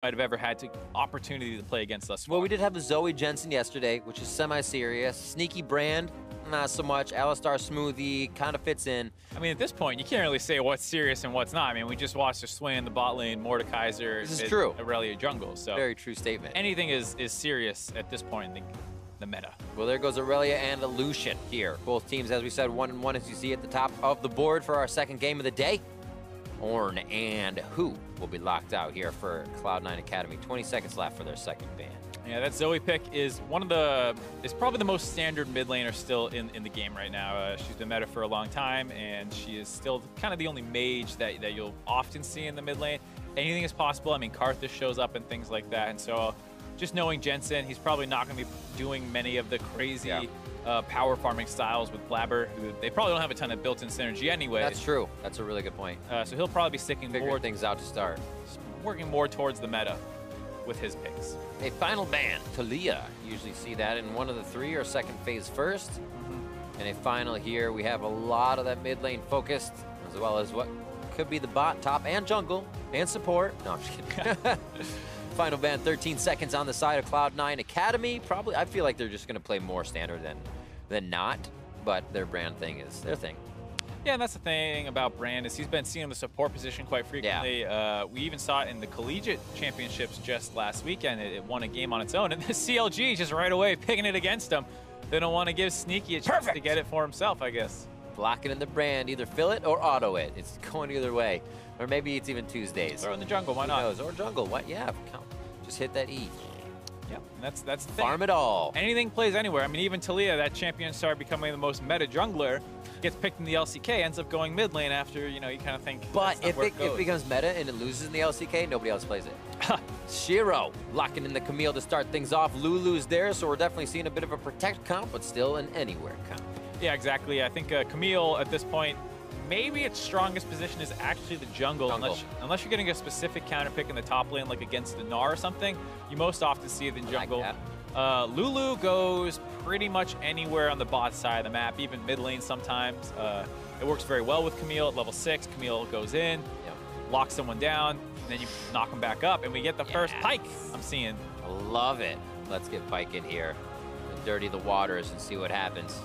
might have ever had the opportunity to play against us. Well, we did have the Zoe Jensen yesterday, which is semi-serious. Sneaky Brand, not so much. Alistar Smoothie kind of fits in. I mean, at this point, you can't really say what's serious and what's not. I mean, we just watched her swing in the bot lane, Mordekaiser, this is true. Aurelia jungle. So very true statement. Anything is serious at this point in the meta. Well, there goes Aurelia and Lucian here. Both teams, as we said, 1-1, as you see at the top of the board for our second game of the day. Ornn and Who will be locked out here for Cloud9 Academy. 20 seconds left for their second ban. Yeah, that Zoe pick is probably the most standard mid laner still in the game right now. She's been meta for a long time, and she is still kind of the only mage that you'll often see in the mid lane. Anything is possible. I mean, Karthus shows up and things like that, and so just knowing Jensen, he's probably not going to be doing many of the crazy power farming styles with Blabber, who they probably don't have a ton of built-in synergy anyway. That's true. That's a really good point. So he'll probably be sticking more things out to start. Working more towards the meta with his picks. A final ban, Talia. Usually see that in one of the three or second phase first. And a final here, we have a lot of that mid lane focused, as well as what could be the bot, top, and jungle, and support. No, I'm just kidding. Final ban, 13 seconds on the side of Cloud9 Academy. Probably, I feel like they're just going to play more standard than not, but their brand thing is their thing. Yeah, and that's the thing about Brand is he's been seen in the support position quite frequently. Yeah. We even saw it in the collegiate championships just last weekend. It won a game on its own, and the CLG just right away picking it against him. They don't want to give Sneaky a chance to get it for himself, I guess. Blocking in the Brand, either fill it or auto it. It's going either way. Or maybe it's even Tuesdays. Throw in the jungle, why not? Who knows? Or jungle, what? Yeah, just hit that E. Yeah, that's the thing. Farm it all. Anything plays anywhere. I mean, even Talia, that champion star becoming the most meta jungler, gets picked in the LCK, ends up going mid lane after, you kind of think. But if it becomes meta and it loses in the LCK, nobody else plays it. Shiro locking in the Camille to start things off. Lulu's there, so we're definitely seeing a bit of a protect comp, but still an anywhere comp. Yeah, exactly. I think Camille at this point, maybe its strongest position is actually the jungle. Unless you're getting a specific counter pick in the top lane, like against the Gnar or something, you most often see it in jungle. Like Lulu goes pretty much anywhere on the bot side of the map, even mid lane sometimes. It works very well with Camille at level 6. Camille goes in, locks someone down, and then you knock them back up, and we get the first Pyke I'm seeing. I love it. Let's get Pyke in here and dirty the waters and see what happens.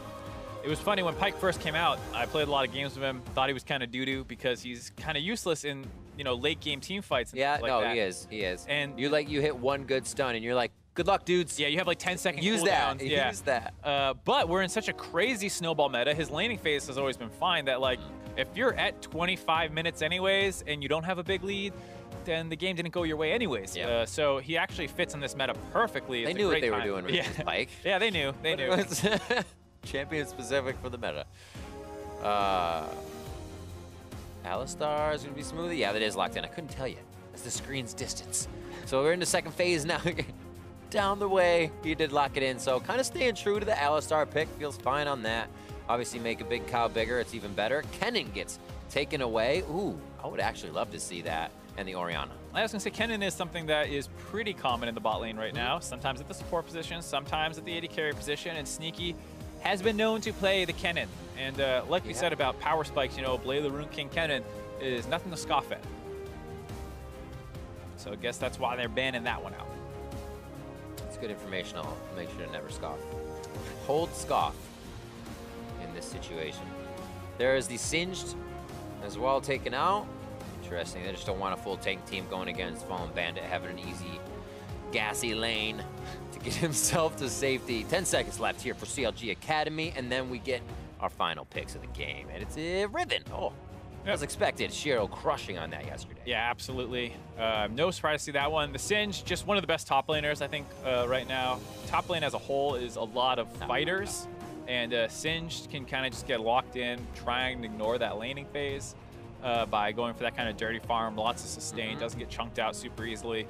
It was funny when Pyke first came out. I played a lot of games with him. Thought he was kind of doo-doo because he's kind of useless in late game team fights. And stuff like that. He is. And you hit one good stun and you're like, good luck, dudes. Yeah, you have like 10 second use cooldowns. That. Yeah. Use that. But we're in such a crazy snowball meta. His laning phase has always been fine. That like if you're at 25 minutes anyways and you don't have a big lead, then the game didn't go your way anyways. Yeah. So he actually fits in this meta perfectly. They knew what they were doing with Pyke. Yeah, they knew. They knew. Champion specific for the meta. Alistar is going to be Smoothie. Yeah, that is locked in. I couldn't tell you. That's the screen's distance. So we're in the second phase now. Down the way, he did lock it in. So kind of staying true to the Alistar pick. Feels fine on that. Obviously make a big cow bigger. It's even better. Kennen gets taken away. Ooh, I would actually love to see that. And the Orianna. I was going to say, Kennen is something that is pretty common in the bot lane right now. Sometimes at the support position, sometimes at the AD carry position. And Sneaky has been known to play the Kennen. And like we said about power spikes, Blade the Rune King Kennen is nothing to scoff at. So I guess that's why they're banning that one out. It's good information. I'll make sure to never scoff. Hold scoff in this situation. There is the Singed as well taken out. Interesting. They just don't want a full tank team going against Fallen Bandit, having an easy, gassy lane to get himself to safety. 10 seconds left here for CLG Academy, and then we get our final picks of the game. And it's Riven. Oh, as expected. Shiro crushing on that yesterday. Yeah, absolutely. No surprise to see that one. The Singe, just one of the best top laners, I think, right now. Top lane as a whole is a lot of fighters, and Singed can kind of just get locked in, trying to ignore that laning phase. By going for that kind of dirty farm, lots of sustain, doesn't get chunked out super easily.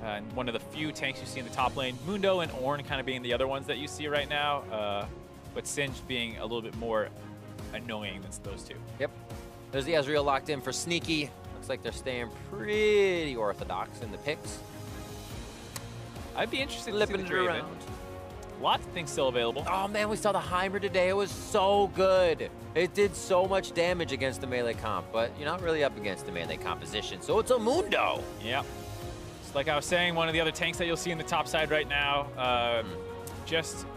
And one of the few tanks you see in the top lane, Mundo and Ornn kind of being the other ones that you see right now, but Singed being a little bit more annoying than those two. Yep. There's the Ezreal locked in for Sneaky. Looks like they're staying pretty orthodox in the picks. I'd be interested to see the Draven. Lots of things still available. Oh man, we saw the Heimer today. It was so good. It did so much damage against the melee comp, but you're not really up against the melee composition, so it's a Mundo. Yep. So like I was saying, one of the other tanks that you'll see in the top side right now, just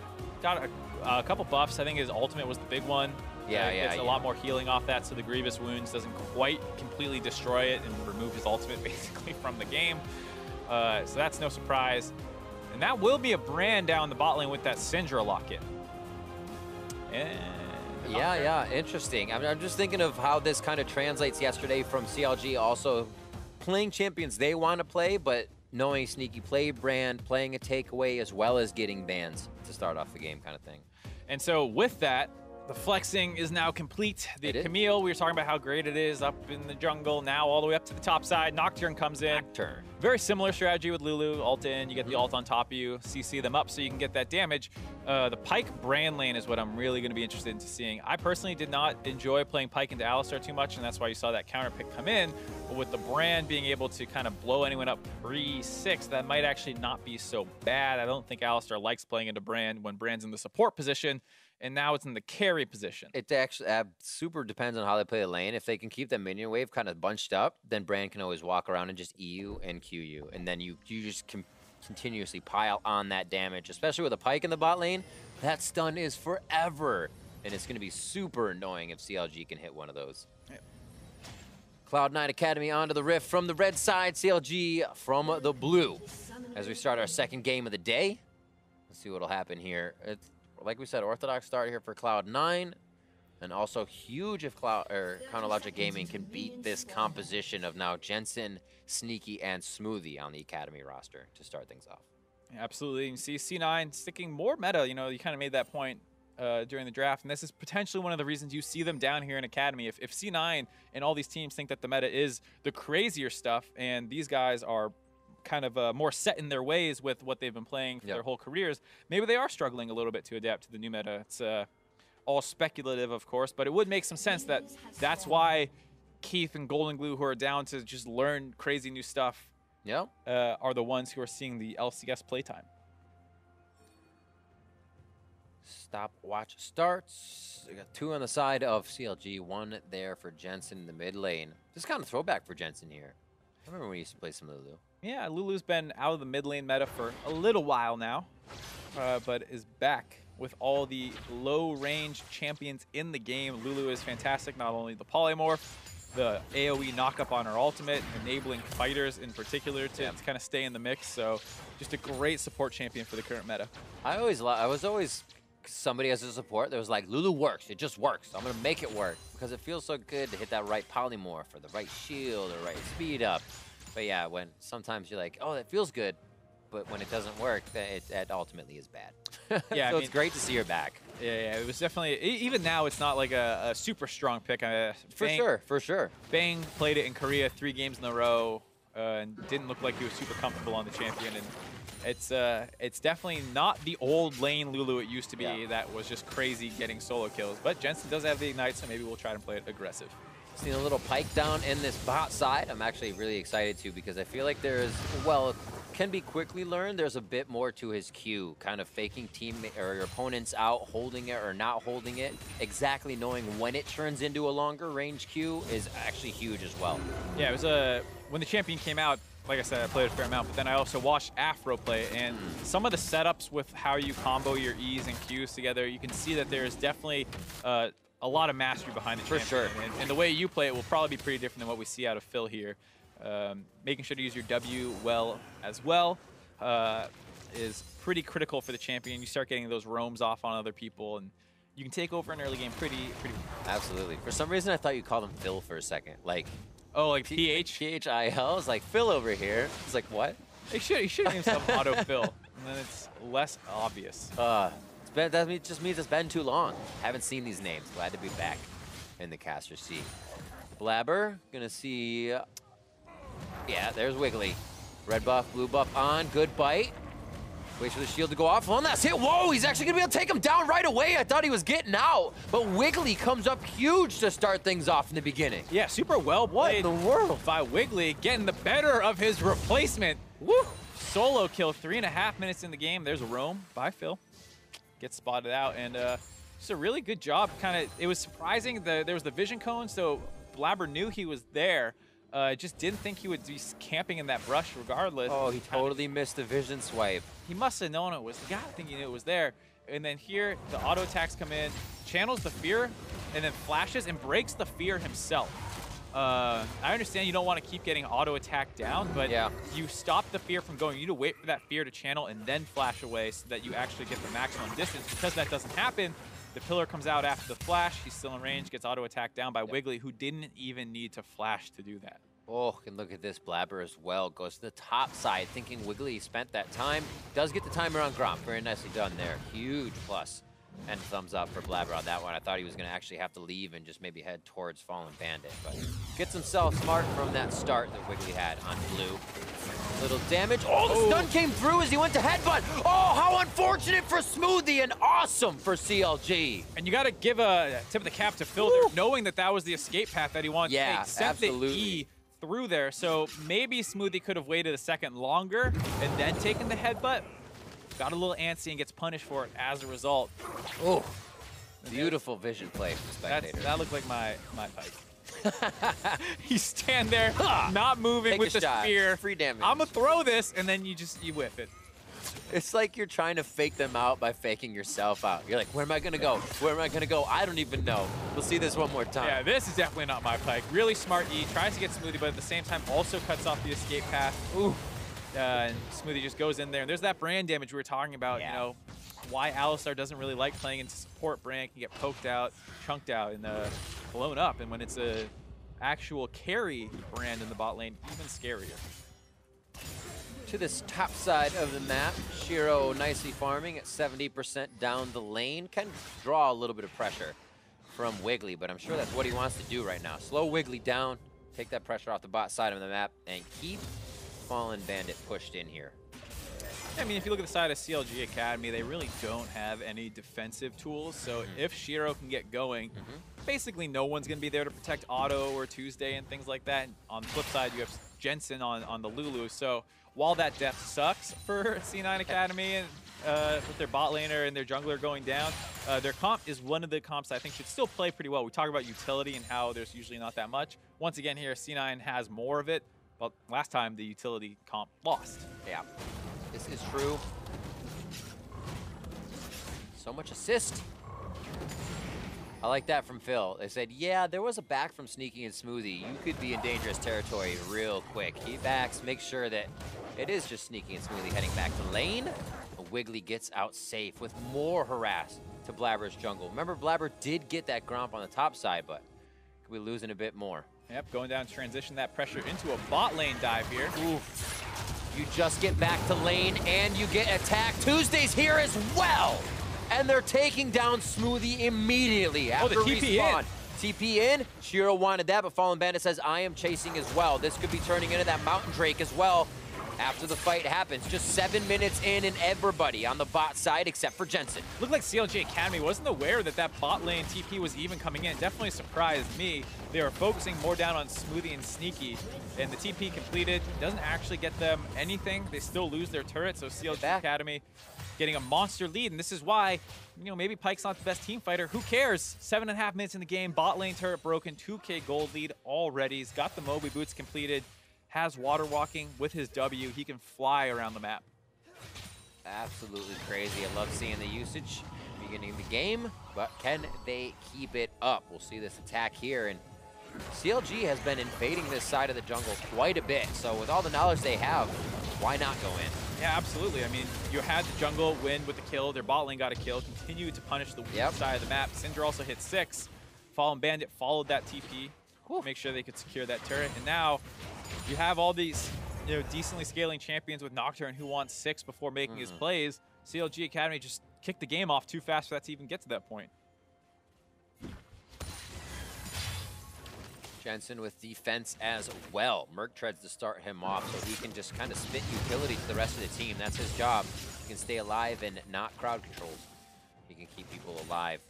got a couple buffs. I think his ultimate was the big one. Gets a lot more healing off that, so the Grievous Wounds doesn't quite completely destroy it and remove his ultimate basically from the game. So that's no surprise. And that will be a Brand down the bot lane with that Syndra lock-in. Yeah, interesting. I'm just thinking of how this kind of translates yesterday from CLG also playing champions they want to play, but knowing Sneaky played Brand, playing a takeaway as well as getting bans to start off the game kind of thing. And so with that, the flexing is now complete. The Camille, we were talking about how great it is up in the jungle, now all the way up to the top side. Nocturne comes in. Nocturne. Very similar strategy with Lulu. Ult in, you get the ult on top of you, CC them up so you can get that damage. The Pyke Brand lane is what I'm really going to be interested in seeing. I personally did not enjoy playing Pyke into Alistar too much, and that's why you saw that counter pick come in. But with the Brand being able to kind of blow anyone up pre-6, that might actually not be so bad. I don't think Alistar likes playing into Brand when Brand's in the support position. And now it's in the carry position. It actually super depends on how they play the lane. If they can keep the minion wave kind of bunched up, then Brand can always walk around and just EU and QU. And then you just can continuously pile on that damage, especially with a Pyke in the bot lane. That stun is forever. And it's going to be super annoying if CLG can hit one of those. Yep. Cloud9 Academy onto the Rift from the red side, CLG from the blue. As we start our second game of the day, let's see what'll happen here. It's, like we said, orthodox start here for Cloud9, and also huge if Chronologic Gaming can beat this composition of now Jensen, Sneaky, and Smoothie on the Academy roster to start things off. Yeah, absolutely. You see C9 sticking more meta. You know, you kind of made that point during the draft, and this is potentially one of the reasons you see them down here in Academy. If C9 and all these teams think that the meta is the crazier stuff, and these guys are kind of more set in their ways with what they've been playing for their whole careers, maybe they are struggling a little bit to adapt to the new meta. It's all speculative, of course, but it would make some sense that that's why Keith and Golden Glue, who are down to just learn crazy new stuff, are the ones who are seeing the LCS playtime. Stopwatch starts. We got 2 on the side of CLG, 1 there for Jensen in the mid lane. This is kind of throwback for Jensen here. I remember when we used to play some Lulu. Yeah, Lulu's been out of the mid lane meta for a little while now, but is back with all the low-range champions in the game. Lulu is fantastic, not only the polymorph, the AoE knock-up on her ultimate, enabling fighters in particular to kind of stay in the mix. So just a great support champion for the current meta. I was always somebody as a support that was like, Lulu works, it just works. I'm going to make it work because it feels so good to hit that right polymorph or the right shield or right speed up. But yeah, when sometimes you're like, oh, that feels good, but when it doesn't work, it ultimately is bad. Yeah, so it's great to see her back. Yeah, it was definitely, even now, it's not like a super strong pick. For sure. Bang played it in Korea 3 games in a row and didn't look like he was super comfortable on the champion. And it's definitely not the old lane Lulu it used to be that was just crazy getting solo kills. But Jensen does have the Ignite, so maybe we'll try to play it aggressive. Seen a little Pyke down in this bot side. I'm actually really excited too because I feel like there's, well, can be quickly learned. There's a bit more to his Q, kind of faking teammate or your opponents out, holding it or not holding it. Exactly knowing when it turns into a longer range Q is actually huge as well. Yeah, it was when the champion came out, like I said, I played a fair amount, but then I also watched Afro play, and some of the setups with how you combo your E's and Q's together, you can see that there's definitely a lot of mastery behind the champion. For sure. And the way you play it will probably be pretty different than what we see out of Phil here. Making sure to use your W well as well is pretty critical for the champion. You start getting those roams off on other people, and you can take over an early game pretty. Absolutely. For some reason, I thought you called him Phil for a second. Like, oh, like PH? PHIL? I was like, Phil over here. It's like, what? He should name himself Auto-Phil, and then it's less obvious. That just means it's been too long. Haven't seen these names. Glad to be back in the caster seat. Blabber, gonna see. Yeah, there's Wiggly. Red buff, blue buff on. Good bite. Waits for the shield to go off. One last hit. Whoa, he's actually gonna be able to take him down right away. I thought he was getting out, but Wiggly comes up huge to start things off in the beginning. Yeah, super well played. What in the world? By Wiggly, getting the better of his replacement. Woo! Solo kill, 3.5 minutes in the game. There's a roam by Phil. Gets spotted out, and just a really good job. It was surprising. There was the vision cone, so Blabber knew he was there, Just didn't think he would be camping in that brush regardless. Oh, he totally missed the vision swipe. He must have known it was. You gotta think he knew it was there. And then here, the auto attacks come in, channels the fear, and then flashes and breaks the fear himself. I understand you don't want to keep getting auto attack down, but you stop the fear from going. You need to wait for that fear to channel and then flash away so that you actually get the maximum distance. Because that doesn't happen, the pillar comes out after the flash. He's still in range, gets auto attacked down by Wiggly, who didn't even need to flash to do that. Oh, and look at this Blabber as well. Goes to the top side, thinking Wiggly spent that time. Does get the timer on Gromp. Very nicely done there. Huge plus. And thumbs up for Blabber on that one. I thought he was going to actually have to leave and just maybe head towards Fallen Bandit. But gets himself smart from that start that Wiggly had on blue. Little damage. Oh, the stun came through as he went to headbutt. Oh, how unfortunate for Smoothie and awesome for CLG. And you got to give a tip of the cap to Phil there, knowing that that was the escape path that he wanted to take. Sent the E through there. So maybe Smoothie could have waited a second longer and then taken the headbutt. Got a little antsy and gets punished for it as a result. Oh, beautiful vision play from the spectator. That looked like my Pike. You stand there, not moving with the spear. Free damage. I'm gonna throw this, and then you whiff it. It's like you're trying to fake them out by faking yourself out. You're like, where am I gonna go? Where am I gonna go? I don't even know. We'll see this one more time. Yeah, this is definitely not my Pike. Really smart E, tries to get Smoothie, but at the same time also cuts off the escape path. Ooh. And Smoothie just goes in there. And there's that brand damage we were talking about, you know, why Alistar doesn't really like playing into support. Brand can get poked out, chunked out, and blown up. And when it's a actual carry Brand in the bot lane, even scarier. To this top side of the map, Shiro nicely farming at 70% down the lane. Can draw a little bit of pressure from Wiggly, but I'm sure that's what he wants to do right now. Slow Wiggly down, take that pressure off the bot side of the map, and keep Fallen Bandit pushed in here. I mean, if you look at the side of CLG Academy, they really don't have any defensive tools. So if Shiro can get going, basically no one's going to be there to protect Auto or Tuesday and things like that. And on the flip side, you have Jensen on the Lulu. So while that death sucks for C9 Academy and with their bot laner and their jungler going down, their comp is one of the comps I think should still play pretty well. We talk about utility and how there's usually not that much. Once again here, C9 has more of it. Well, last time the utility comp lost. Yeah, this is true. So much assist. I like that from Phil. They said, yeah, there was a back from Sneaky and Smoothie. You could be in dangerous territory real quick. He backs, makes sure that it is just Sneaky and Smoothie heading back to lane. Wiggly gets out safe with more harass to Blabber's jungle. Remember, Blabber did get that Gromp on the top side, but could be losing a bit more. Yep, going down, transition that pressure into a bot lane dive here. Oof. You just get back to lane and you get attacked. Tuesday's here as well. And they're taking down Smoothie immediately after the TP respawn. in. TP in. Shiro wanted that, but Fallen Bandit says, I am chasing as well. This could be turning into that Mountain Drake as well. After the fight happens, just 7 minutes in and everybody on the bot side except for Jensen. Looked like CLG Academy wasn't aware that that bot lane TP was even coming in. Definitely surprised me. They were focusing more down on Smoothie and Sneaky, and the TP completed. Doesn't actually get them anything. They still lose their turret, so CLG Academy getting a monster lead, and this is why, you know, maybe Pyke's not the best team fighter. Who cares? 7.5 minutes in the game, bot lane turret broken, 2K gold lead already. He's got the Moby boots completed. Has water walking with his W. He can fly around the map. Absolutely crazy. I love seeing the usage beginning of the game, but can they keep it up? We'll see this attack here, and CLG has been invading this side of the jungle quite a bit, so with all the knowledge they have, why not go in? Yeah, absolutely. I mean, you had the jungle win with the kill. Their bot lane got a kill, continued to punish the weak side of the map. Cinder also hit 6. Fallen Bandit followed that TP to make sure they could secure that turret, and now you have all these, you know, decently scaling champions with Nocturne who wants 6 before making his plays. CLG Academy just kicked the game off too fast for that to even get to that point. Jensen with defense as well. Merc tries to start him off so he can just kind of spit utility to the rest of the team. That's his job. He can stay alive and not crowd controlled. He can keep people alive.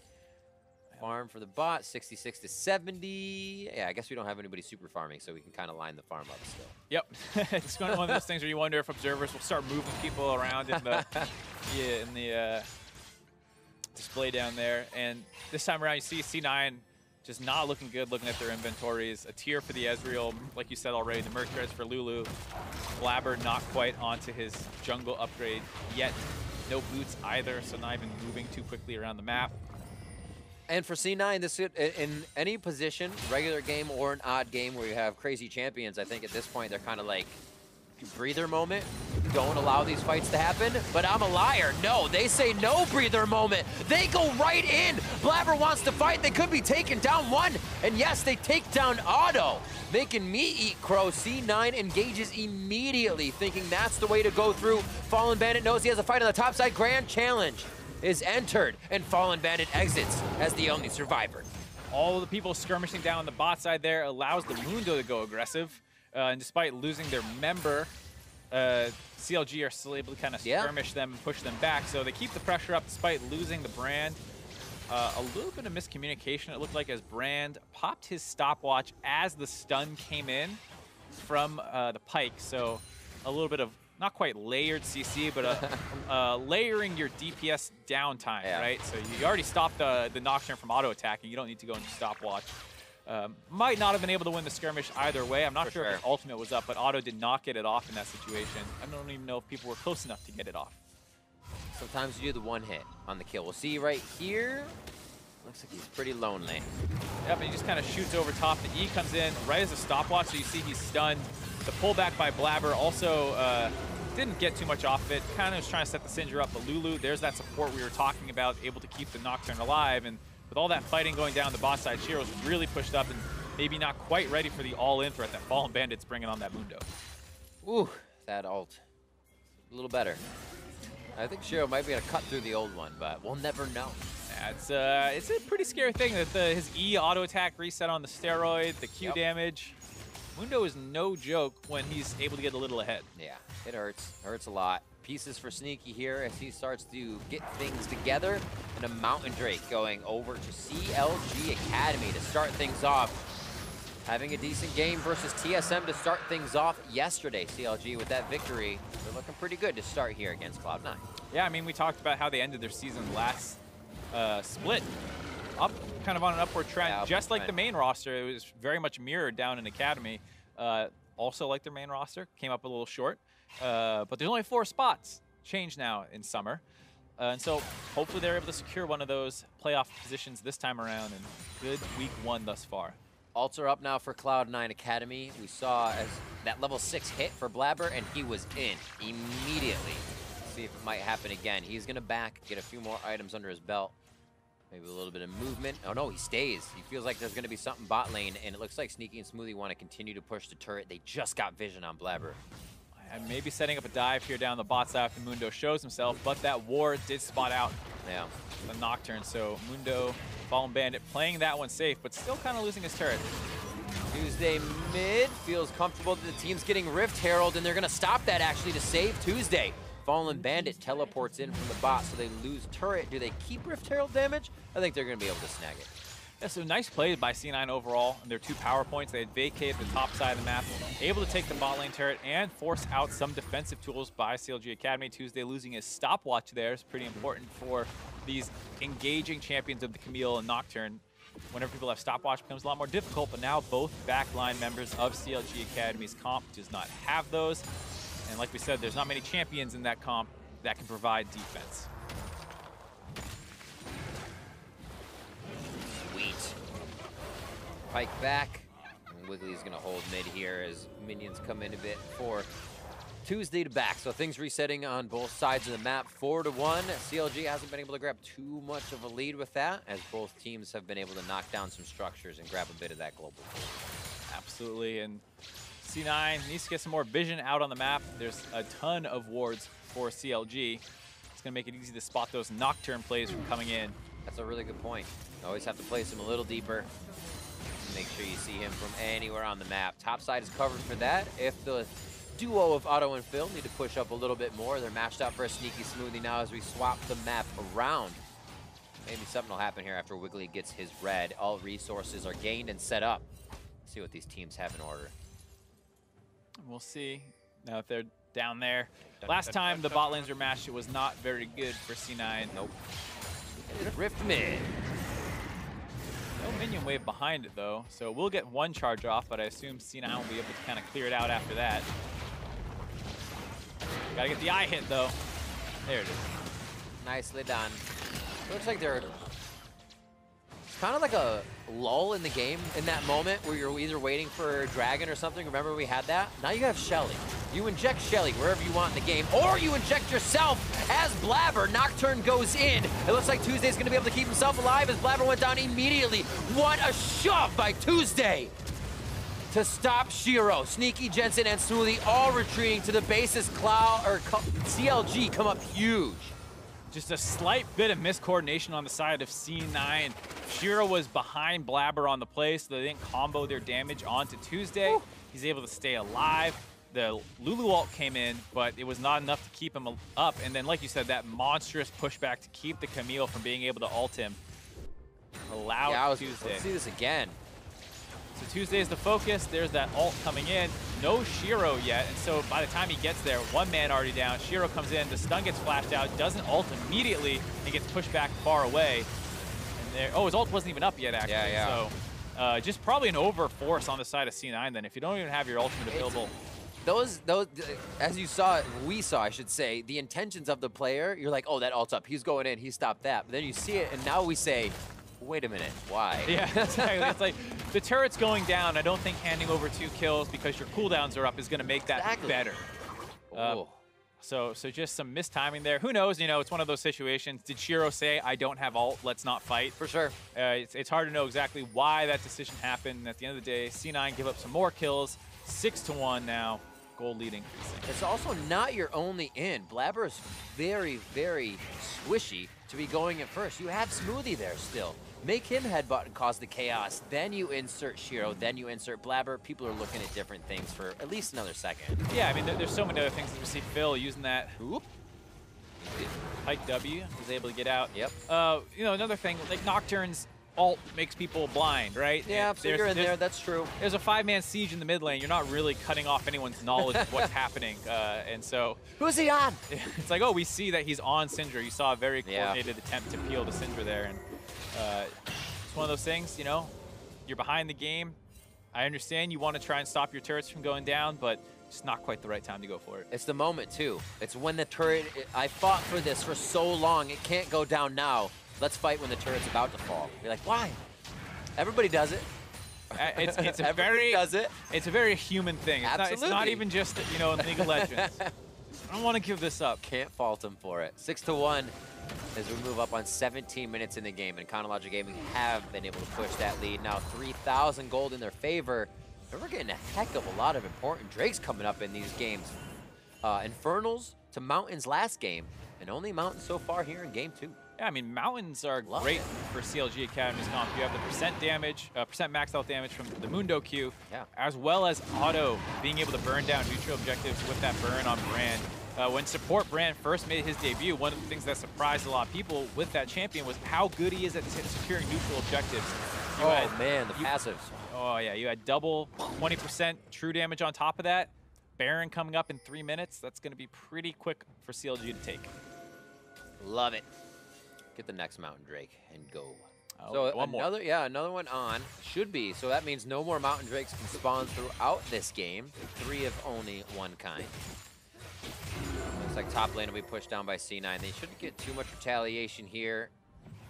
Farm for the bot, 66 to 70. Yeah, I guess we don't have anybody super farming, so we can kind of line the farm up still. Yep, it's one of those things where you wonder if observers will start moving people around in the display down there. And this time around, you see C9 just not looking good looking at their inventories. A tier for the Ezreal, like you said already, the Merc threads for Lulu. Blabber not quite onto his jungle upgrade yet. No boots either, so not even moving too quickly around the map. And for C9, this in any position, regular game or an odd game where you have crazy champions, I think at this point they're kind of like, breather moment. Don't allow these fights to happen, but I'm a liar. No, they say no breather moment. They go right in. Blabber wants to fight. They could be taking down one. And yes, they take down Otto, making me eat crow. C9 engages immediately, thinking that's the way to go through. Fallen Bandit knows he has a fight on the top side. Grand Challenge is entered, and Fallen Bandit exits as the only survivor. All of the people skirmishing down the bot side there allows the Mundo to go aggressive. And despite losing their member, CLG are still able to kind of skirmish them and push them back. So they keep the pressure up despite losing the Brand. A little bit of miscommunication, it looked like, as Brand popped his stopwatch as the stun came in from the Pike. So a little bit of, not quite layered CC, but layering your DPS downtime, right? So you already stopped the Nocturne from auto-attacking. You don't need to go into stopwatch. Might not have been able to win the skirmish either way. I'm not sure if his ultimate was up, but Otto did not get it off in that situation. I don't even know if people were close enough to get it off. Sometimes you do the one hit on the kill. We'll see right here. Looks like he's pretty lonely. Yep, and he just kind of shoots over top. The E comes in right as a stopwatch, so you see he's stunned. The pullback by Blabber also didn't get too much off of it. Kind of was trying to set the Sindra up, but Lulu, there's that support we were talking about, able to keep the Nocturne alive. And with all that fighting going down the bot side, Shiro's really pushed up and maybe not quite ready for the all-in threat that Fallen Bandit's bringing on that Mundo. Ooh, that ult. A little better. I think Shiro might be able to cut through the old one, but we'll never know. Yeah, it's a pretty scary thing that his E auto attack reset on the steroid, the Q damage. Mundo is no joke when he's able to get a little ahead. Yeah, it hurts. Hurts a lot. Pieces for Sneaky here as he starts to get things together. And a Mountain Drake going over to CLG Academy to start things off. Having a decent game versus TSM to start things off yesterday. CLG with that victory, they're looking pretty good to start here against Cloud9. Yeah, I mean, we talked about how they ended their season last split. Up, kind of on an upward trend, just like the main roster. It was very much mirrored down in Academy. Also like their main roster, came up a little short. But there's only 4 spots changed now in summer. And so hopefully they're able to secure one of those playoff positions this time around. And good week 1 thus far. Ults are up now for Cloud9 Academy. We saw as that level 6 hit for Blabber, and he was in immediately. Let's see if it might happen again. He's going to back, get a few more items under his belt. Maybe a little bit of movement. Oh no, he stays. He feels like there's going to be something bot lane, and it looks like Sneaky and Smoothie want to continue to push the turret. They just got vision on Blabber. And maybe setting up a dive here down the bot side after Mundo shows himself, but that ward did spot out the Nocturne. So Mundo, Fallen Bandit, playing that one safe, but still kind of losing his turret. Tuesday mid feels comfortable that the team's getting Rift Herald, and they're going to stop that actually to save Tuesday. Fallen Bandit teleports in from the bot, so they lose turret. Do they keep Rift Herald damage? I think they're going to be able to snag it. Yeah, so nice play by C9 overall. And their 2 power points, they had vacated the top side of the map, able to take the bot lane turret and force out some defensive tools by CLG Academy. Tuesday losing his stopwatch there is pretty important for these engaging champions of the Camille and Nocturne. Whenever people have stopwatch, it becomes a lot more difficult, but now both backline members of CLG Academy's comp does not have those. And like we said, there's not many champions in that comp that can provide defense. Sweet. Pike back. And Wiggly's going to hold mid here as minions come in a bit for Tuesday to back. So things resetting on both sides of the map. 4-1. CLG hasn't been able to grab too much of a lead with that, as both teams have been able to knock down some structures and grab a bit of that global. Absolutely. And C9 needs to get some more vision out on the map. There's a ton of wards for CLG. It's going to make it easy to spot those Nocturne plays from coming in. That's a really good point. You always have to place him a little deeper. Make sure you see him from anywhere on the map. Top side is covered for that. If the duo of Otto and Phil need to push up a little bit more, they're matched up for a Sneaky Smoothie now as we swap the map around. Maybe something will happen here after Wiggly gets his red. All resources are gained and set up. Let's see what these teams have in order. We'll see. Now if they're down there. Last time the bot lanes were matched, it was not very good for C9. Nope. Rift mid. No minion wave behind it, though, so we'll get one charge off, but I assume C9 will be able to kind of clear it out after that. Gotta get the eye hit, though. There it is. Nicely done. Looks like they're... It's kind of like a lull in the game in that moment where you're either waiting for a dragon or something. Remember we had that? Now you have Shelly. You inject Shelly wherever you want in the game, or you inject yourself as Blabber. Nocturne goes in. It looks like Tuesday's gonna be able to keep himself alive as Blabber went down immediately. What a shove by Tuesday to stop Shiro. Sneaky, Jensen, and Smoothie all retreating to the bases. CLG come up huge. Just a slight bit of miscoordination on the side of C9. Shiro was behind Blabber on the play, so they didn't combo their damage onto Tuesday. Woo. He's able to stay alive. The Lulu ult came in, but it was not enough to keep him up. And then, like you said, that monstrous pushback to keep the Camille from being able to ult him allowed Tuesday. Let's see this again. So Tuesday's the focus. There's that ult coming in. No Shiro yet, and so by the time he gets there, one man already down. Shiro comes in, the stun gets flashed out, doesn't ult immediately, and gets pushed back far away. And there, oh, his ult wasn't even up yet, actually. Yeah. So just probably an overforce on the side of C9 then, if you don't even have your ultimate available. Those, as you saw, we saw, I should say, the intentions of the player, you're like, oh, that ult's up. He's going in, he stopped that. But then you see it, and now we say, wait a minute, why? Yeah, exactly. It's like the turret's going down. I don't think handing over 2 kills because your cooldowns are up is going to make that better. So just some mistiming there. Who knows? You know, it's one of those situations. Did Shiro say, I don't have ult, let's not fight? For sure. It's hard to know exactly why that decision happened. At the end of the day, C9 give up some more kills. 6-1 now. Gold leading. It's also not your only in. Blabber is very, very swishy to be going in first. You have Smoothie there still. Make him headbutt and cause the chaos. Then you insert Shiro. Then you insert Blabber. People are looking at different things for at least another second. Yeah, I mean, there's so many other things that we see Phil using that. Oop. Pike W was able to get out. Yep. You know, another thing, like Nocturne's ult makes people blind, right? Yeah, so you're in there, that's true. There's a 5-man siege in the mid lane. You're not really cutting off anyone's knowledge of what's happening. And so... Who's he on? It's like, oh, we see that he's on Syndra. You saw a very coordinated attempt to peel the Syndra there. And it's one of those things, you know, you're behind the game. I understand you want to try and stop your turrets from going down, but it's not quite the right time to go for it. It's the moment, too. It's when the turret... I fought for this for so long. It can't go down now. Let's fight when the turret's about to fall. You're like, why? Everybody does it. It's a very human thing. It's not even just, you know, in League of Legends. I don't want to give this up. Can't fault him for it. 6-1 as we move up on 17 minutes in the game. And CLG Gaming have been able to push that lead. Now 3,000 gold in their favor. And we're getting a heck of a lot of important Drakes coming up in these games. Infernals to Mountains last game. And only Mountains so far here in game 2. Yeah, I mean, Mountains are great for CLG Academy's comp. You have the percent damage, percent max health damage from the Mundo Q, as well as auto being able to burn down neutral objectives with that burn on Brand. When support Brand first made his debut, one of the things that surprised a lot of people with that champion was how good he is at securing neutral objectives. Man, the passives. Oh, yeah, you had double 20% true damage on top of that. Baron coming up in 3 minutes. That's going to be pretty quick for CLG to take. Love it. Get the next Mountain Drake and go. So another one on. Should be. So that means no more Mountain Drakes can spawn throughout this game. 3 of only one kind. Looks like top lane will be pushed down by C9. They shouldn't get too much retaliation here.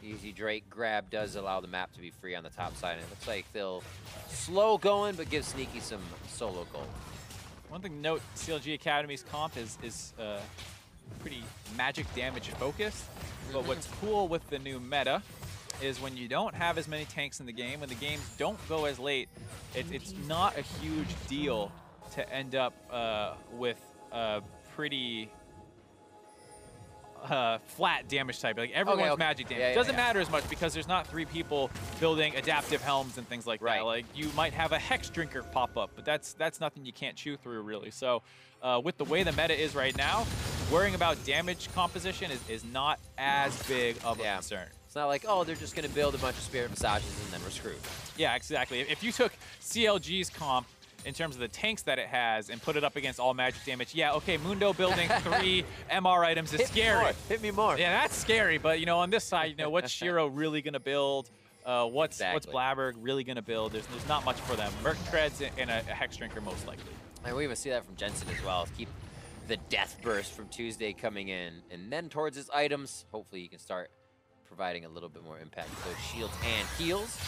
Easy Drake grab does allow the map to be free on the top side. And it looks like they'll slow going, but give Sneaky some solo gold. One thing to note, CLG Academy's comp is pretty magic damage focused. But what's cool with the new meta is when you don't have as many tanks in the game, when the games don't go as late, it's not a huge deal to end up with a pretty flat damage type. Like everyone's magic damage. It doesn't matter as much because there's not 3 people building adaptive helms and things like that. Like you might have a Hex Drinker pop up, but that's nothing you can't chew through really. So with the way the meta is right now, worrying about damage composition is not as big of a concern. It's not like, oh, they're just going to build a bunch of Spirit Massages and then we're screwed. Yeah, exactly. If you took CLG's comp in terms of the tanks that it has and put it up against all magic damage, yeah, okay, Mundo building 3 MR items is scary. Hit me more. Yeah, that's scary. But, you know, on this side, you know, what's Shiro really going to build? What's Blabberg really going to build? There's not much for them. Merc Treads and a Hex Drinker most likely. And we even see that from Jensen as well. Keep the Death Burst from Tuesday coming in. And then towards his items, hopefully he can start providing a little bit more impact with those shields and heals.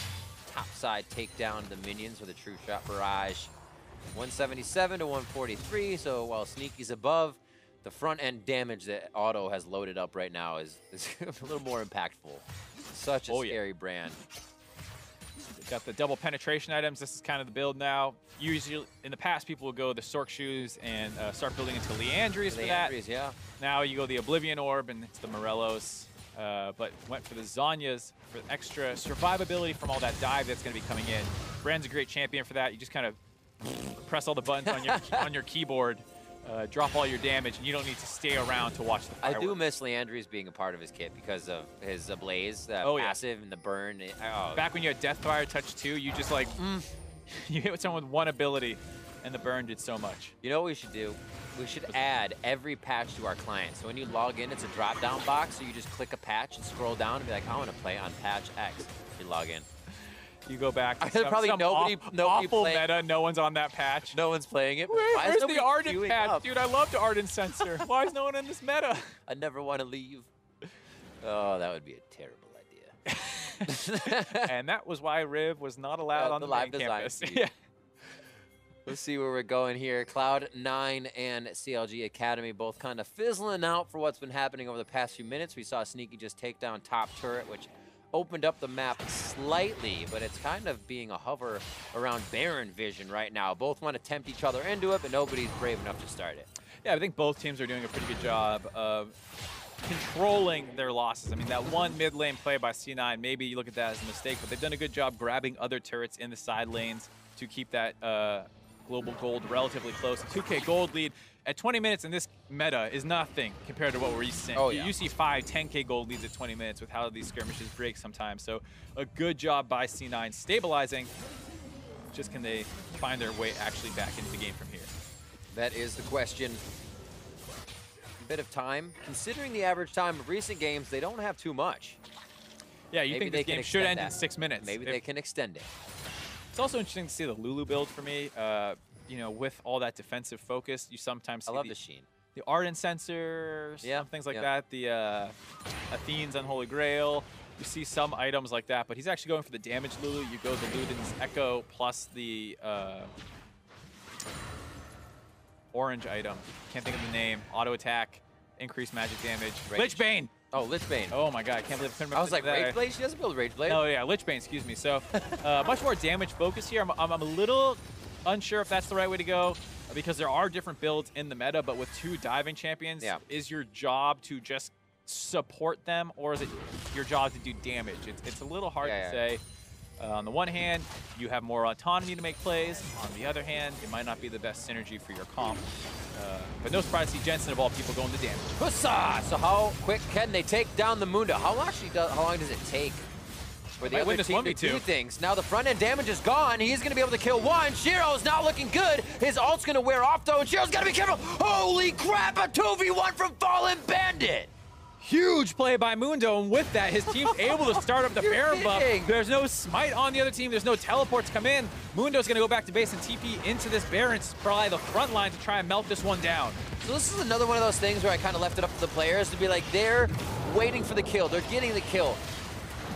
Top side take down the minions with a True Shot Barrage. 177 to 143, so while Sneaky's above, the front end damage that Auto has loaded up right now is a little more impactful. Such a scary brand. Got the double penetration items. This is kind of the build now. Usually, in the past, people would go the Sork Shoes and start building into Leandries for that. Yeah. Now you go the Oblivion Orb and it's the Morellos. But went for the Zanyas for extra survivability from all that dive that's going to be coming in. Brand's a great champion for that. You just kind of press all the buttons on your keyboard, drop all your damage, and you don't need to stay around to watch the fireworks. I do miss Leandries being a part of his kit because of his Ablaze, passive and the burn. Back when you had Deathfire Touch 2, you just like, you hit someone with one ability, and the burn did so much. You know what we should do? We should add every patch to our client. So when you log in, it's a drop-down box, so you just click a patch and scroll down and be like, I want to play on patch X. You log in. You go back. There's probably nobody awful playing. Meta. No one's on that patch. No one's playing it. Where's the Ardent patch? Dude, I loved Ardent Sensor. Why is no one in this meta? I never want to leave. Oh, that would be a terrible idea. And that was why Riv was not allowed on the live campus. Yeah. Let's see where we're going here. Cloud9 and CLG Academy both kind of fizzling out for what's been happening over the past few minutes. We saw Sneaky just take down top turret, which opened up the map slightly, but it's kind of being a hover around Baron vision right now. Both want to tempt each other into it, but nobody's brave enough to start it. Yeah, I think both teams are doing a pretty good job of controlling their losses. I mean, that one mid lane play by C9, maybe you look at that as a mistake, but they've done a good job grabbing other turrets in the side lanes to keep that global gold relatively close. A 2K gold lead at 20 minutes in this meta is nothing compared to what we're used to seeing. Oh, yeah. You see 5, 10K gold leads at 20 minutes with how these skirmishes break sometimes. So a good job by C9 stabilizing. Just can they find their way actually back into the game from here? That is the question. A bit of time. Considering the average time of recent games, they don't have too much. Yeah, you think this game should end in 6 minutes. Maybe they can extend it. It's also interesting to see the Lulu build for me. You know, with all that defensive focus, you sometimes see the Sheen. The Ardent Sensor, things like that. The Athene's Unholy Grail. You see some items like that, but he's actually going for the damage Lulu. You go the Luden's Echo plus the orange item. Can't think of the name. Auto attack, increased magic damage. Lich Bane. Oh, Lich Bane. Oh my god, I can't believe I couldn't remember. I was like, Rage Blade? She doesn't build Rage Blade. Oh yeah, Lich Bane, excuse me. So much more damage focus here. I'm a little unsure if that's the right way to go because there are different builds in the meta, but with 2 diving champions, is your job to just support them or is it your job to do damage? It's a little hard to say. On the one hand, you have more autonomy to make plays. On the other hand, it might not be the best synergy for your comp. But no surprise to see Jensen of all people going to damage. Hussa! So how quick can they take down the Mundo? How long does it take for the other team to do things? Now the front end damage is gone. He's going to be able to kill one. Shiro's not looking good. His ult's going to wear off though, and Shiro's got to be careful. Holy crap! A 2v1 from Fallen Bandit. Huge play by Mundo, and with that, his team's able to start up the Baron buff. There's no smite on the other team. There's no teleports come in. Mundo's going to go back to base and TP into this Baron, probably the front line to try and melt this one down. So this is another one of those things where I kind of left it up to the players to be like, they're waiting for the kill. They're getting the kill.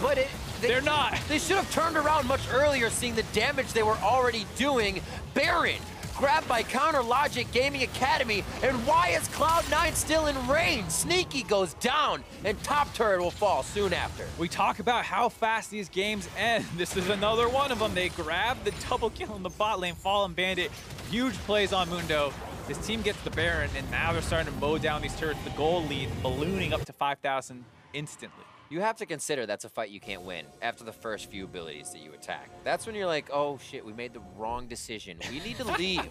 But they're not. They should have turned around much earlier, seeing the damage they were already doing. Baron grabbed by Counter Logic Gaming Academy, and why is Cloud9 still in range? Sneaky goes down, and top turret will fall soon after. We talk about how fast these games end. This is another one of them. They grab the double kill in the bot lane, Fallen Bandit. Huge plays on Mundo. This team gets the Baron, and now they're starting to mow down these turrets. The goal lead ballooning up to 5,000 instantly. You have to consider that's a fight you can't win after the first few abilities that you attack. That's when you're like, oh shit, we made the wrong decision. We need to leave.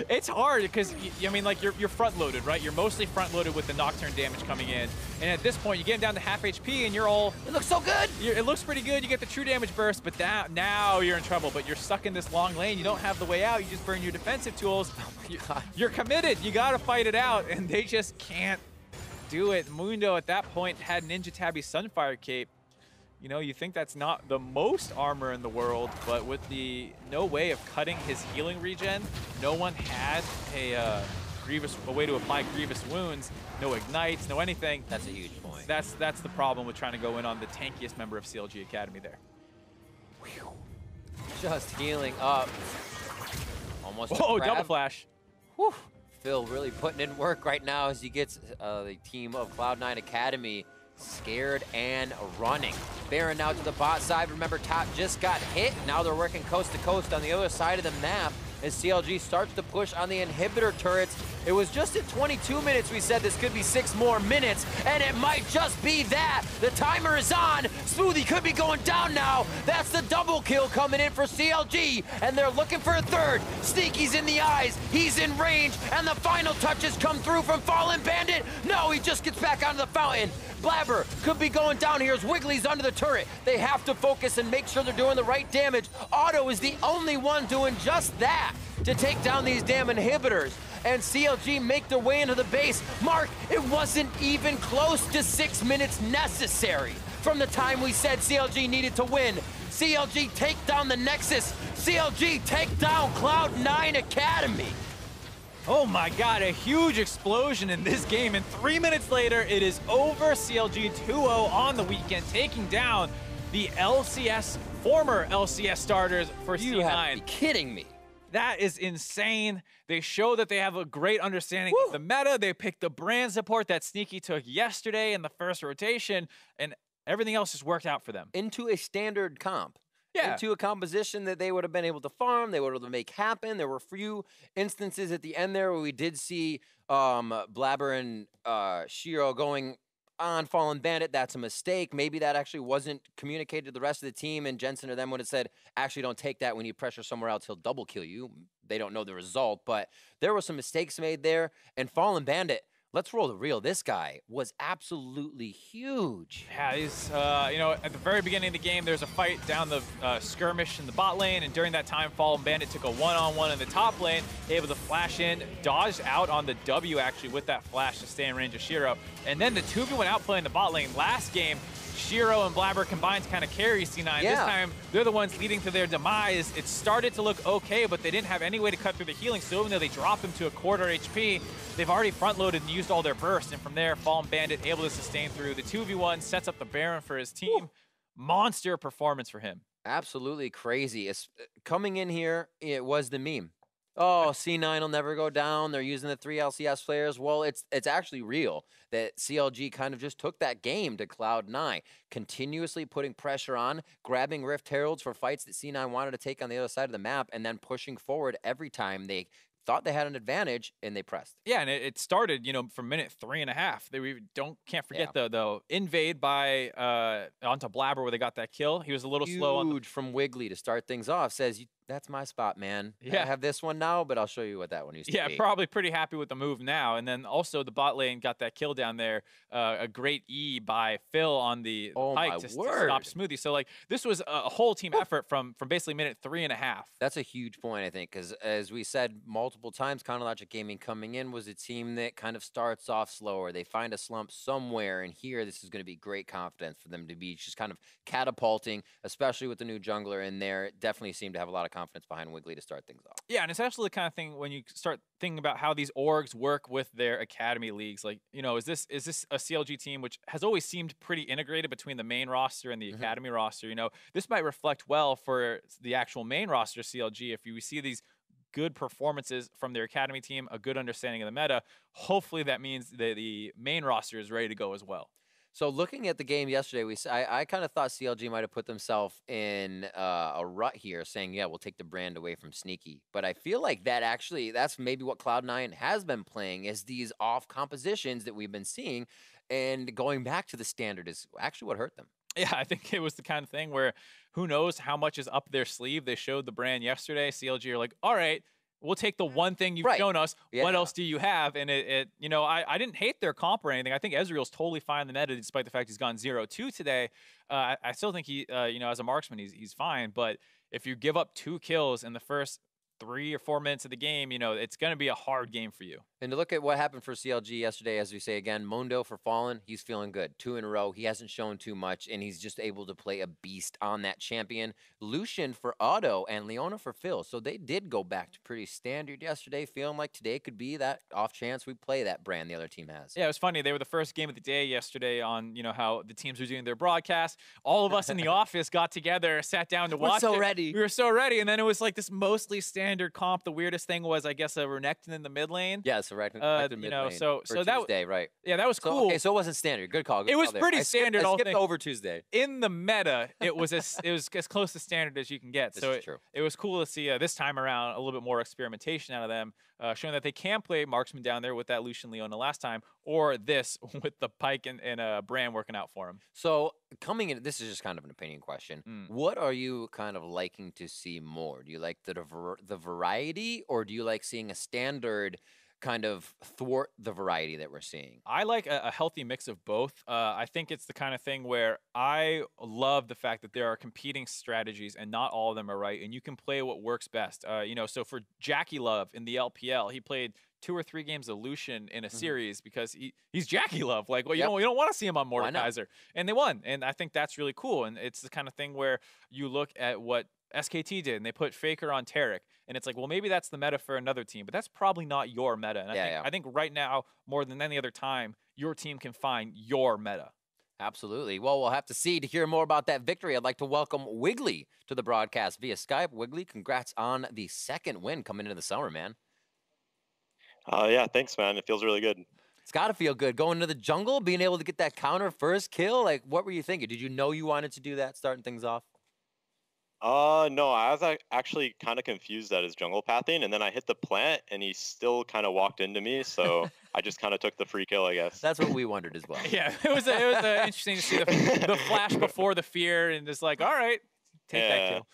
It's hard because, I mean, like, you're front-loaded, right? You're mostly front-loaded with the Nocturne damage coming in. And at this point, you get him down to half HP, and you're all... It looks so good! It looks pretty good. You get the true damage burst, but now you're in trouble. But you're stuck in this long lane. You don't have the way out. You just burn your defensive tools. You're committed. You got to fight it out, and they just can't do it. Mundo, at that point, had Ninja Tabby Sunfire Cape. You know, you think that's not the most armor in the world, but with the no way of cutting his healing regen, no one had a way to apply grievous wounds, no ignites, no anything. That's a huge point. That's the problem with trying to go in on the tankiest member of CLG Academy there. Whew. Just healing up. Almost. Oh, double flash. Whew. Phil really putting in work right now as he gets the team of Cloud9 Academy scared and running. Baron now to the bot side. Remember, top just got hit. Now they're working coast to coast on the other side of the map as CLG starts to push on the inhibitor turrets. It was just at 22 minutes we said this could be 6 more minutes, and it might just be that. The timer is on. Smoothie could be going down now. That's the double kill coming in for CLG, and they're looking for a third. Sneaky's in the eyes. He's in range, and the final touches come through from Fallen Bandit. No, he just gets back onto the fountain. Blabber could be going down here as Wiggly's under the turret. They have to focus and make sure they're doing the right damage. Otto is the only one doing just that to take down these damn inhibitors. And CLG make their way into the base. Mark, it wasn't even close to 6 minutes necessary from the time we said CLG needed to win. CLG take down the Nexus. CLG take down Cloud9 Academy. Oh my God, a huge explosion in this game, and 3 minutes later, it is over. CLG 2-0 on the weekend, taking down the LCS, former LCS starters for C9. You have to be kidding me. That is insane. They show that they have a great understanding of the meta. They picked the brand support that Sneaky took yesterday in the first rotation, and everything else just worked out for them. Into a standard comp. Yeah. Into a composition that they would have been able to farm, they would have been able to make happen. There were a few instances at the end there where we did see Blabber and Shiro going on Fallen Bandit. That's a mistake. Maybe that actually wasn't communicated to the rest of the team, and Jensen or them would have said, actually don't take that. We need pressure somewhere else. He'll double kill you. They don't know the result, but there were some mistakes made there, and Fallen Bandit, let's roll the reel. This guy was absolutely huge. Yeah, he's, you know, at the very beginning of the game, there's a fight down the skirmish in the bot lane, and during that time, Fallen Bandit took a one-on-one in the top lane, able to flash in, dodged out on the W, actually, with that flash to stay in range of Shiro. And then the 2v went out playing the bot lane. Last game, Shiro and Blabber combined to kind of carry C9. Yeah. This time, they're the ones leading to their demise. It started to look okay, but they didn't have any way to cut through the healing, so even though they dropped him to a quarter HP, they've already front-loaded and used all their bursts, and from there, Fallen Bandit able to sustain through. The 2v1 sets up the Baron for his team. Woo. Monster performance for him. Absolutely crazy. It's, coming in here, it was the meme. Oh, C9 will never go down. They're using the 3 LCS players. Well, it's actually real that CLG kind of just took that game to Cloud9, continuously putting pressure on, grabbing Rift Heralds for fights that C9 wanted to take on the other side of the map, and then pushing forward every time they thought they had an advantage, and they pressed. Yeah, and it started, you know, from minute 3.5. We can't forget the invade by onto Blabber where they got that kill. He was a little slow on Huge from Wiggly to start things off. Says, that's my spot, man. Yeah. I have this one now, but I'll show you what that one used to be. Yeah, probably pretty happy with the move now. And then also the bot lane got that kill down there. A great E by Phil on the pike to stop Smoothie. So, like, this was a whole team effort from basically minute 3.5. That's a huge point, I think, because as we said multiple times, Chronologic Gaming coming in was a team that kind of starts off slower. They find a slump somewhere, and here this is going to be great confidence for them to be just kind of catapulting, especially with the new jungler in there. It definitely seemed to have a lot of confidence behind Wiggly to start things off. Yeah, and it's actually the kind of thing when you start thinking about how these orgs work with their academy leagues. Like, you know, is this a CLG team which has always seemed pretty integrated between the main roster and the academy roster? You know, this might reflect well for the actual main roster CLG if you see these good performances from their academy team, a good understanding of the meta. Hopefully that means that the main roster is ready to go as well. So looking at the game yesterday, I kind of thought CLG might have put themselves in a rut here, saying, yeah, we'll take the brand away from Sneaky. But I feel like that's maybe what Cloud9 has been playing, is these off compositions that we've been seeing. And going back to the standard is actually what hurt them. Yeah, I think it was the kind of thing where who knows how much is up their sleeve. They showed the brand yesterday. CLG are like, all right, we'll take the one thing you've shown us. Yeah. What else do you have? And you know, I didn't hate their comp or anything. I think Ezreal's totally fine in the meta, despite the fact he's gone 0-2 today. I still think he, you know, as a marksman, he's fine. But if you give up 2 kills in the first 3 or 4 minutes of the game, you know, it's going to be a hard game for you. And to look at what happened for CLG yesterday, as we say again, Mundo for Fallen, he's feeling good. 2 in a row. He hasn't shown too much, and he's just able to play a beast on that champion. Lucian for Otto and Leona for Phil. So they did go back to pretty standard yesterday, feeling like today could be that off chance we play that brand the other team has. Yeah, it was funny. They were the first game of the day yesterday on, you know, how the teams were doing their broadcast. All of us in the office got together, sat down to watch so ready. We were so ready. And then it was like this mostly standard comp. The weirdest thing was, I guess, a Renekton in the mid lane. Yeah, so Renekton mid lane. You know, so that Tuesday, right? Yeah, that was cool. Okay, so it wasn't standard. Good call. Good it was call pretty standard. I skipped over Tuesday. In the meta, it was as close to standard as you can get. This so is true. It was cool to see this time around a little bit more experimentation out of them, showing that they can play marksman down there with that Lucian Leona last time, or this with the Pyke and Bran working out for him. So coming in, this is just kind of an opinion question. What are you kind of liking to see more? Do you like the variety, or do you like seeing a standard kind of thwart the variety that we're seeing? I like a healthy mix of both. I think it's the kind of thing where I love the fact that there are competing strategies and not all of them are right, and you can play what works best. You know, so for Jackie Love in the LPL, he played 2 or 3 games of Lucian in a series because he's Jackie Love. Like, well, you don't want to see him on Mordekaiser, and they won. And I think that's really cool. And it's the kind of thing where you look at what SKT did, and they put Faker on Taric, and it's like, well, maybe that's the meta for another team, but that's probably not your meta. And I think right now, more than any other time, your team can find your meta. Absolutely. Well, we'll have to see. To hear more about that victory, I'd like to welcome Wiggly to the broadcast via Skype. Wiggly, congrats on the 2nd win coming into the summer, man. Yeah, thanks, man. It feels really good. It's got to feel good. Going to the jungle, being able to get that counter first kill. Like, what were you thinking? Did you know you wanted to do that, starting things off? No, I was actually kind of confused at his jungle pathing, and then I hit the plant, and he still kind of walked into me, so I just kind of took the free kill, I guess. That's what we wondered as well. Yeah, it was interesting to see the flash before the fear, and just like, all right, take that kill.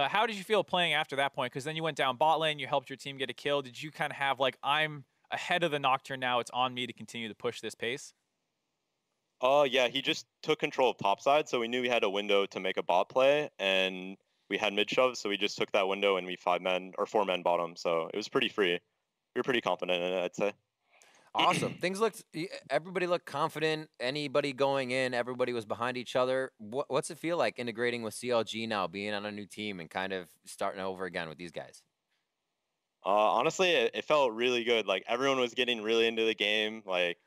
How did you feel playing after that point? Because then you went down bot lane, you helped your team get a kill. Did you kind of have like, I'm ahead of the Nocturne now, it's on me to continue to push this pace? Yeah, he just took control of topside, so we knew we had a window to make a bot play, and we had mid shove, so we just took that window and we 4-man bottom, so it was pretty free. We were pretty confident in it, I'd say. Awesome. Everybody looked confident. Anybody going in, everybody was behind each other. What's it feel like integrating with CLG now, being on a new team and kind of starting over again with these guys? Honestly, it felt really good. Like, everyone was getting really into the game. Like,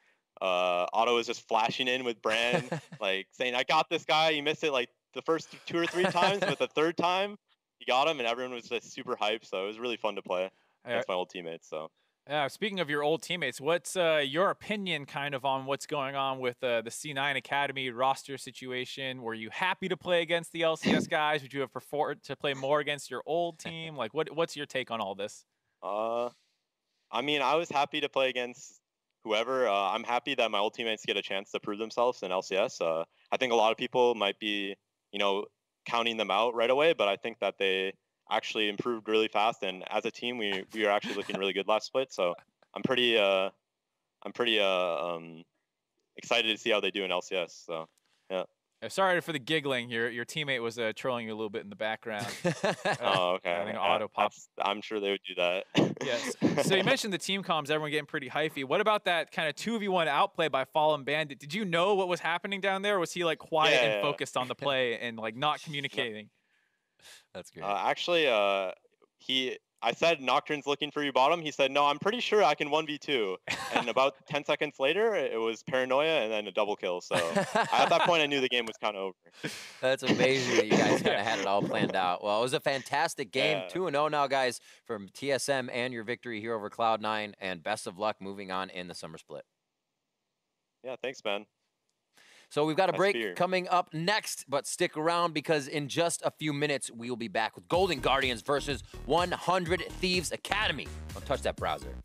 Otto was just flashing in with Bran, like saying, I got this guy. He missed it like the first 2 or 3 times, but the 3rd time he got him, and everyone was just super hyped. So it was really fun to play against my old teammates. So. Speaking of your old teammates, what's your opinion kind of on what's going on with the C9 Academy roster situation? Were you happy to play against the LCS guys? Would you have preferred to play more against your old team? Like, what's your take on all this? I mean, I was happy to play against whoever. I'm happy that my old teammates get a chance to prove themselves in LCS. I think a lot of people might be, you know, counting them out right away, but I think that they actually improved really fast, and as a team, we are actually looking really good last split. So I'm pretty excited to see how they do in LCS. So yeah. Sorry for the giggling. Your teammate was trolling you a little bit in the background. Oh, okay. I think Auto pops. I'm sure they would do that. Yes. So you mentioned the team comms, everyone getting pretty hypey. What about that kind of 2v1 outplay by Fallen Bandit? Did you know what was happening down there? Or was he like quiet and focused on the play and like not communicating? That's great. Actually, I said, Nocturne's looking for you bottom. He said, no, I'm pretty sure I can 1v2. And about 10 seconds later, it was Paranoia and then a double kill. So at that point, I knew the game was kind of over. That's amazing that you guys kind of had it all planned out. Well, it was a fantastic game. 2-0 now, guys, from TSM and your victory here over Cloud9. And best of luck moving on in the summer split. Yeah, thanks, man. So we've got a break coming up next, but stick around because in just a few minutes, we will be back with Golden Guardians versus 100 Thieves Academy. Don't touch that browser.